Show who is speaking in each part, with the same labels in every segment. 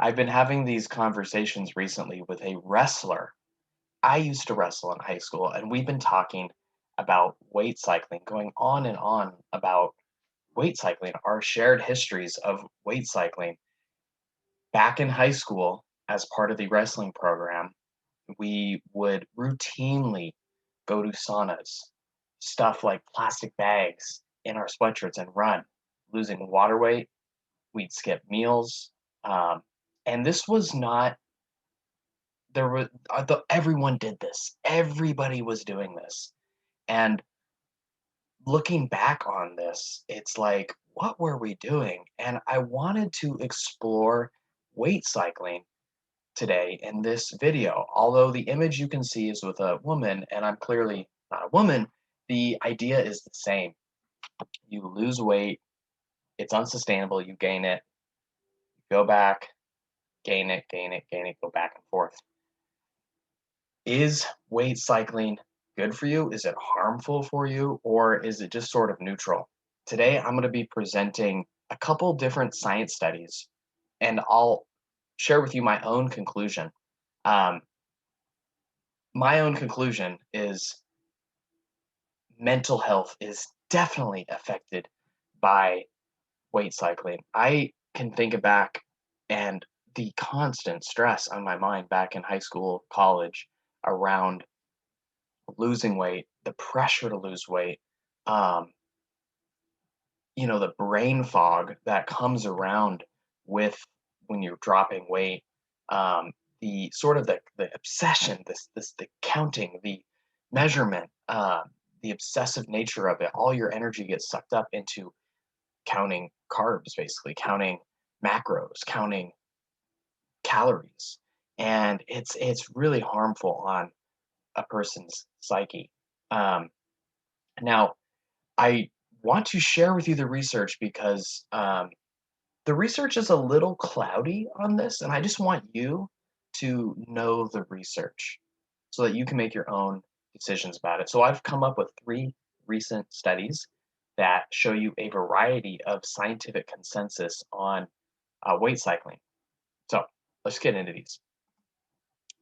Speaker 1: I've been having these conversations recently with a wrestler. I used to wrestle in high school, and we've been talking about weight cycling, going on and on about weight cycling, our shared histories of weight cycling. Back in high school, as part of the wrestling program, we would routinely go to saunas, stuff like plastic bags in our sweatshirts and run, losing water weight. We'd skip meals. Um, and this was not there was everyone did this. Everybody was doing this. And looking back on this, it's like, what were we doing? And I wanted to explore weight cycling today in this video. Although the image you can see is with a woman, and I'm clearly not a woman, the idea is the same. You lose weight, it's unsustainable, you gain it, go back, gain it, gain it, gain it, go back and forth. Is weight cycling good for you? Is it harmful for you? Or is it just sort of neutral? Today, I'm going to be presenting a couple different science studies, and I'll share with you my own conclusion. Um, my own conclusion is mental health is definitely affected by weight cycling. I can think back and the constant stress on my mind back in high school, college, around losing weight, the pressure to lose weight, um, the brain fog that comes around with when you're dropping weight, the sort of the obsession, the counting, the measurement, the obsessive nature of it. All your energy gets sucked up into counting carbs, basically counting macros, counting calories, and it's really harmful on a person's psyche. Um, Now, I want to share with you the research because the research is a little cloudy on this, and I just want you to know the research so that you can make your own decisions about it. So, I've come up with three recent studies that show you a variety of scientific consensus on weight cycling. So, let's get into these.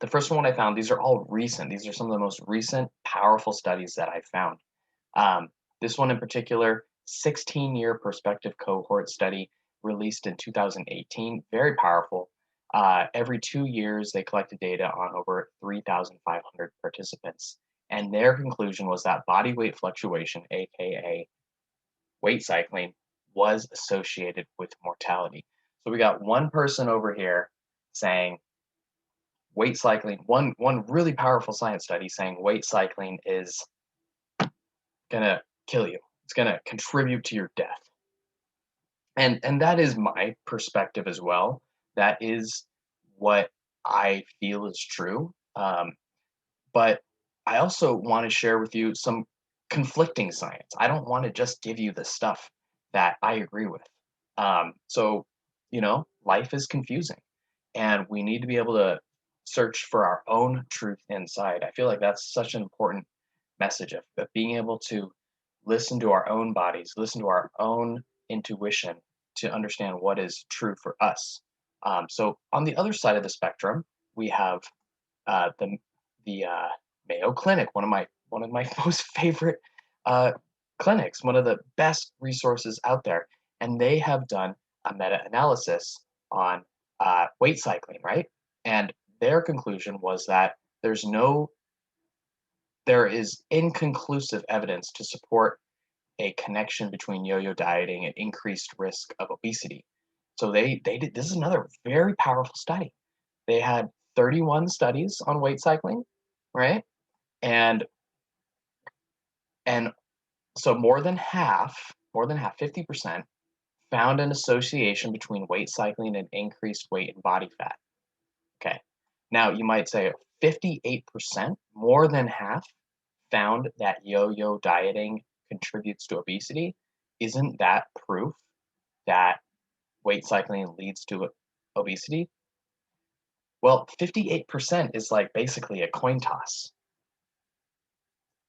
Speaker 1: The first one I found, these are all recent. These are some of the most recent, powerful studies that I found. Um, this one in particular, 16-year perspective cohort study released in 2018, very powerful. Every 2 years, they collected data on over 3,500 participants. And their conclusion was that body weight fluctuation, aka weight cycling, was associated with mortality. So we got one person over here saying weight cycling, one really powerful science study saying weight cycling is gonna kill you. It's gonna contribute to your death. And that is my perspective as well. That is what I feel is true. But I also want to share with you some conflicting science. I don't want to just give you the stuff that I agree with. Life is confusing, and we need to be able to search for our own truth inside. I feel like that's such an important message of being able to listen to our own bodies, listen to our own intuition to understand what is true for us. So on the other side of the spectrum, we have the Mayo Clinic, one of my most favorite uh, clinics, one of the best resources out there, and they have done a meta-analysis on weight cycling, right? And their conclusion was that there is inconclusive evidence to support a connection between yo-yo dieting and increased risk of obesity. So they did this is another very powerful study. They had 31 studies on weight cycling, right? And and so more than half, 50% found an association between weight cycling and increased weight and body fat. Okay. Now you might say 58%, more than half, found that yo-yo dieting contributes to obesity. Isn't that proof that weight cycling leads to obesity? Well, 58% is like basically a coin toss.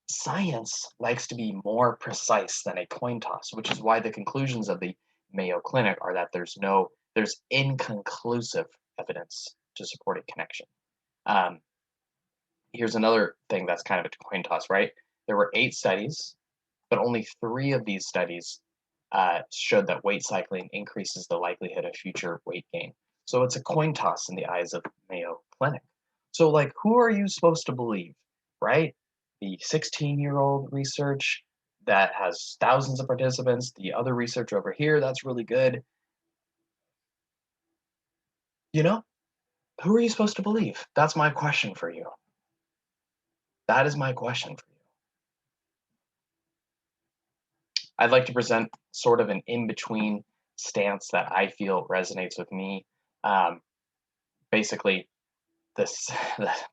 Speaker 1: Science likes to be more precise than a coin toss, which is why the conclusions of the Mayo Clinic are that there's inconclusive evidence to support a connection. Um, Here's another thing that's kind of a coin toss, right? There were 8 studies, but only 3 of these studies showed that weight cycling increases the likelihood of future weight gain. So it's a coin toss in the eyes of Mayo Clinic. So, like, who are you supposed to believe, right? The 16-year-old research that has thousands of participants, the other research over here that's really good. You know, who are you supposed to believe? That's my question for you. That is my question for you. I'd like to present sort of an in between stance that I feel resonates with me. Um, Basically, this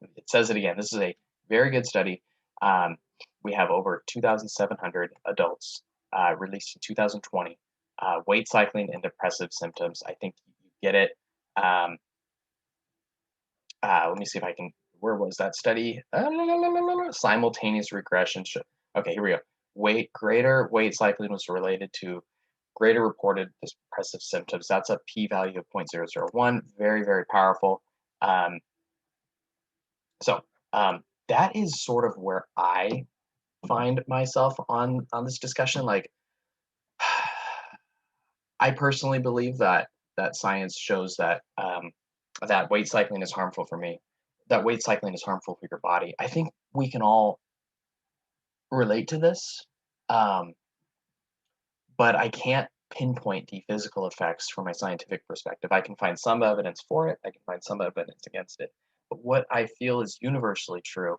Speaker 1: it says it again. This is a very good study. Um, we have over 2,700 adults released in 2020. Weight cycling and depressive symptoms. I think you get it. Um, Let me see if I can. Where was that study? Simultaneous regression. Okay, here we go. Greater weight cycling was related to greater reported depressive symptoms. That's a p-value of 0.001. Very, very powerful. Um, so that is sort of where I find myself on this discussion. Like, I personally believe that science shows that weight cycling is harmful for me. That weight cycling is harmful for your body. I think we can all relate to this, um, but I can't pinpoint the physical effects from a scientific perspective. I can find some evidence for it. I can find some evidence against it. But what I feel is universally true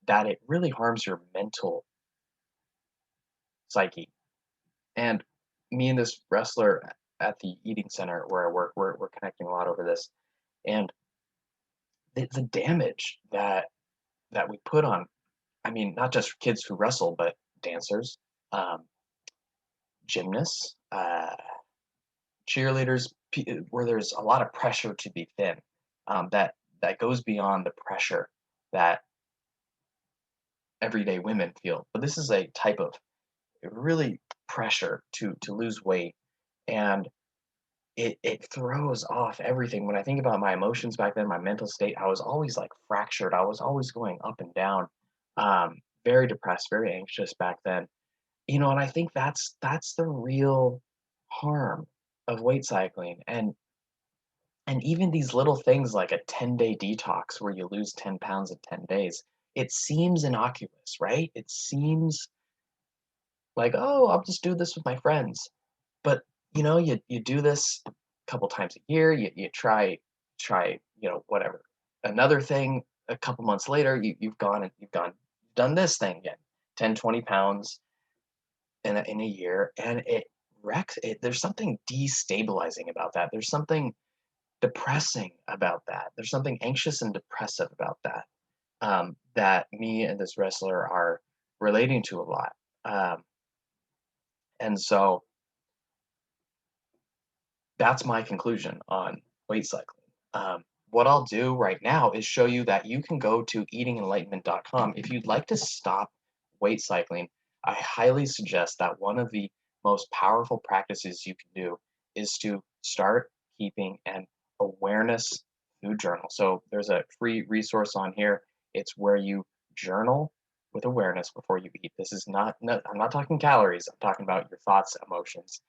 Speaker 1: that it really harms your mental psyche. And me and this wrestler at the eating center where I work, we're connecting a lot over this. And the damage that we put on, I mean, not just kids who wrestle, but dancers, um, gymnasts, cheerleaders, where there's a lot of pressure to be thin, that goes beyond the pressure that everyday women feel. But this is a type of really pressure to lose weight, and it throws off everything. When I think about my emotions back then, my mental state, I was always like fractured. I was always going up and down, very depressed, very anxious back then. And I think that's the real harm of weight cycling. And even these little things like a 10-day detox where you lose 10 pounds in 10 days, it seems innocuous, right? It seems like, oh, I'll just do this with my friends. But you do this a couple times a year, you try, whatever. Another thing, a couple months later, you've done this thing again, 10, 20 pounds in a year, and it wrecks it. There's something destabilizing about that. There's something depressing about that. There's something anxious and depressive about that, that me and this wrestler are relating to a lot. And so that's my conclusion on weight cycling. What I'll do right now is show you that you can go to eatingenlightenment.com. If you'd like to stop weight cycling, I highly suggest that one of the most powerful practices you can do is to start keeping an awareness food journal. So there's a free resource on here. It's where you journal with awareness before you eat. This is not, no, I'm not talking calories. I'm talking about your thoughts, emotions,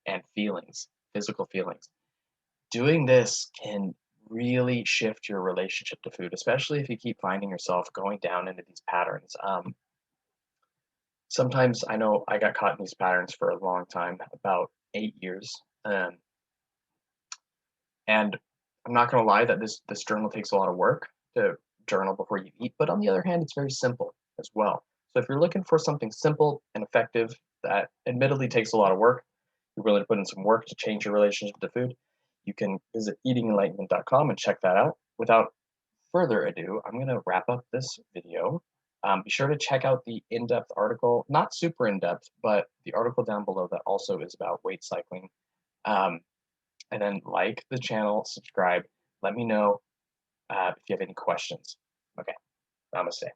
Speaker 1: and feelings, physical feelings. Doing this can really shift your relationship to food, especially if you keep finding yourself going down into these patterns. Sometimes I know I got caught in these patterns for a long time, about 8 years. And I'm not going to lie that this journal takes a lot of work to journal before you eat, but on the other hand, it's very simple as well. So if you're looking for something simple and effective that admittedly takes a lot of work, you're willing to put in some work to change your relationship to food, you can visit eatingenlightenment.com and check that out. Without further ado, I'm going to wrap up this video. Be sure to check out the in-depth article, not super in-depth, but the article down below that also is about weight cycling. Um, and then like the channel, subscribe. Let me know if you have any questions. Okay, namaste.